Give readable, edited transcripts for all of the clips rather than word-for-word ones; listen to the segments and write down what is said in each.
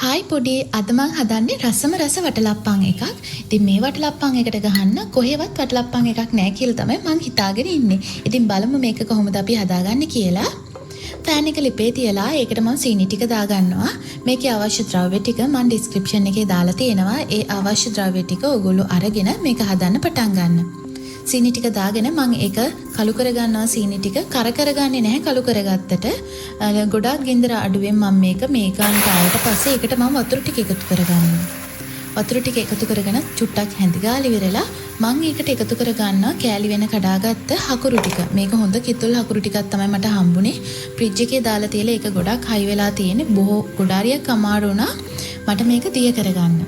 Hi පොඩි අද මං හදන්නේ රසම රස වටලප්පන් එකක්. ඉතින් මේ වටලප්පන් එකට ගහන්න කොහෙවත් වටලප්පන් එකක් නැහැ කියලා තමයි මං හිතාගෙන ඉන්නේ. ඉතින් බලමු මේක කොහොමද අපි හදාගන්නේ කියලා. පෑන් එක ලිපේ තියලා ඒකට මං සීනි ටික දාගන්නවා. මේකේ අවශ්‍ය ද්‍රව්‍ය ටික මං ඩිස්ක්‍රිප්ෂන් එකේ දාලා තියෙනවා. ඒ අවශ්‍ය ද්‍රව්‍ය ටික ඔයගොල්ලෝ අරගෙන මේක හදන්න පටන් ගන්න. සීනි ටික දාගෙන මම ඒක කළු කරගන්නවා. සීනි ටික කරගන්නේ නැහැ කළු කරගත්තට. ගොඩාක් ගින්දර අඩුවෙන් මම මේක කාලයට පස්සේ ඒකට මම වතුර ටික එකතු කරගන්නවා. වතුර ටික එකතු කරගෙන චුට්ටක් හැඳිගාලි විරලා මම ඒකට එකතු කරගන්නවා කෑලි වෙන කඩාගත්ත හකුරු ටික. මේක හොඳ කිතුල් හකුරු ටිකක් තමයි මට හම්බුනේ. ෆ්‍රිජ් එකේ දාලා තියලා ඒක ගොඩක් හයි වෙලා තියෙන්නේ. බොහෝ ගොඩාරියක් අමාරු වුණා මට මේක දිය කරගන්න.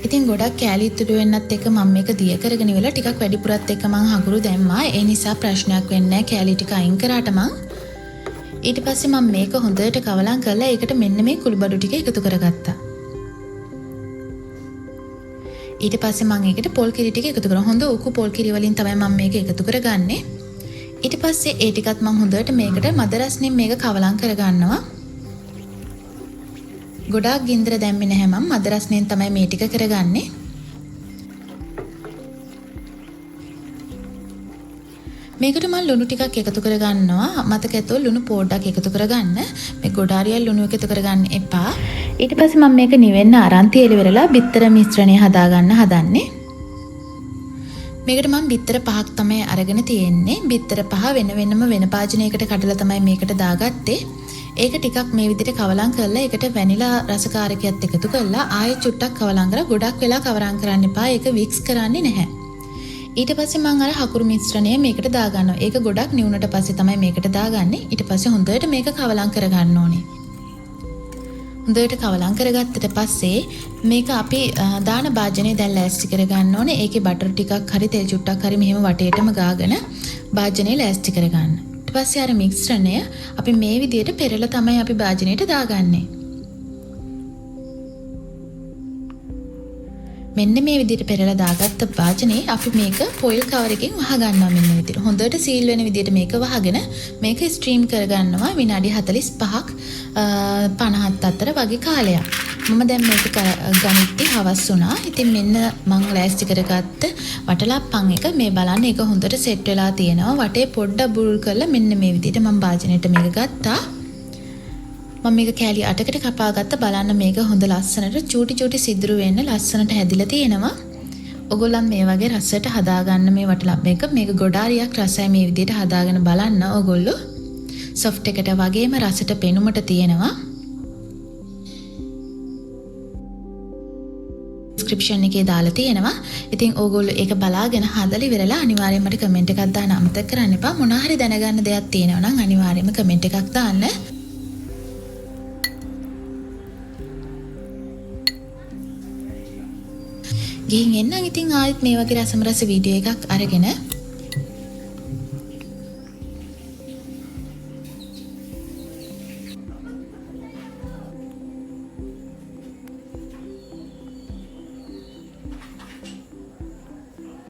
ඉතින් ගොඩක් කෑලි ඉතුරු වෙන්නත් එක්ක මම මේක දිය කරගෙන ඉවලා ටිකක් වැඩිපුරත් එක්ක මං හකුරු දැම්මා. ඒ නිසා ප්‍රශ්නයක් වෙන්නේ නැහැ. කෑලි ටික අයින් කරාට මං ඊට පස්සේ මම මේක හොඳට කවලම් කරලා ඒකට මෙන්න මේ කුළුබඩු ටික එකතු කරගත්තා. ඊට පස්සේ මම ඒකට පොල් කිරි ටික එකතු කරා. හොඳ උකු පොල් කිරි වලින් තමයි මම මේක එකතු කරගන්නේ. ඊට පස්සේ ඒ ටිකත් මම හොඳට මේකට මද රස්නෙන් මේක කවලම් කරගන්නවා. ගොඩාක් ගින්දර දැම්මේ නැහැ මම මද රස්නෙන් තමයි මේ ටික කරගන්නේ. මේකට මම ලුණු ටිකක් එකතු කරගන්නවා. මතක ඇතුව ලුණු පොඩ්ඩක් එකතු කරගන්න. මේ ගොඩාරියල් ලුණු එකතු කරගන්න එපා. ඊට පස්සේ මම මේක නිවෙන්න අරන් තියලා ඉවරලා බිත්තර මිශ්‍රණය හදාගන්න හදන්නේ. මේකට මම බිත්තර 5ක් තමයි අරගෙන තියෙන්නේ. බිත්තර 5 වෙනම වෙන භාජනයකට කඩලා තමයි මේකට දාගත්තේ. ඒක ටිකක් මේ විදිහට කවලම් කරලා ඒකට වැනිලා රසකාරකයක් එකතු කරලා ආයෙ චුට්ටක් කවලම් කරලා ගොඩක් වෙලා කවරම් කරන්න එපා. ඒක වික්ස් කරන්නේ නැහැ. ඊට පස්සේ මම අර හකුරු මිශ්‍රණය මේකට දාගන්නවා. ඒක ගොඩක් නිවුනට පස්සේ තමයි මේකට දාගන්නේ. ඊට පස්සේ හොඳට මේක කවලම් කරගන්න ඕනේ. හොඳට කවලම් කරගත්තට පස්සේ මේක අපි දාන භාජනයේ දැන් ලෑස්ති කරගන්න ඕනේ. ඒකේ බටර් ටිකක් හරි තෙල් චුට්ටක් හරි මෙහෙම වටේටම ගාගෙන භාජනයේ ලෑස්ති කරගන්න. ඊට පස්සේ අර මිශ්‍රණය අපි මේ විදිහට පෙරලා තමයි අපි භාජනයට දාගන්නේ. මෙන්න මේ විදිහට පෙරලා දාගත්ත භාජනයේ අපි මේක ෆොයිල් කවර් එකකින් වහගන්නවා මෙන්න විදිහට. හොඳට සීල් වෙන විදිහට මේක වහගෙන මේක ස්ට්‍රීම් කරගන්නවා විනාඩි 45ක් 50ත් අතර වගේ කාලයක්. මම දැන් මේක ගනිද්දි හවස් වුණා. ඉතින් මෙන්න මම ලෑස්ති කරගත්ත වටලප්පන් එක මේ බලන්න ඒක හොඳට සෙට් වෙලා තියෙනවා. වටේ පොඩ්ඩක් බුරුල් කරලා මෙන්න මේ විදිහට මම භාජනයට මේක ගත්තා. මම මේක කෑලි 8කට කපා ගත්ත. බලන්න මේක හොඳ ලස්සනට චූටි සිදුරු වෙන්න ලස්සනට හැදිලා තියෙනවා. ඔයගොල්ලන් මේ වගේ රසයට හදාගන්න මේ වටලප්ප එක. මේක ගොඩාරියක් රසයි මේ විදිහට හදාගෙන බලන්න ඔයගොල්ලෝ. සොෆ්ට් එකට වගේම රසට පෙනුමට තියෙනවා. ඩිස්ක්‍රිප්ෂන් එකේ දාලා තියෙනවා. ඉතින් ඕගොල්ලෝ ඒක බලාගෙන හදලා ඉවරලා අනිවාර්යෙන්ම මට කමෙන්ට් එකක් දාන්න අමතක කරන්න එපා. මොනවා හරි දැනගන්න දෙයක් තියෙනවා නම් අනිවාර්යෙන්ම කමෙන්ට් එකක් දාන්න. ගිහින් එන්නම් ඉතින් ආයෙත් මේ වගේ රසම රස වීඩියෝ එකක් අරගෙන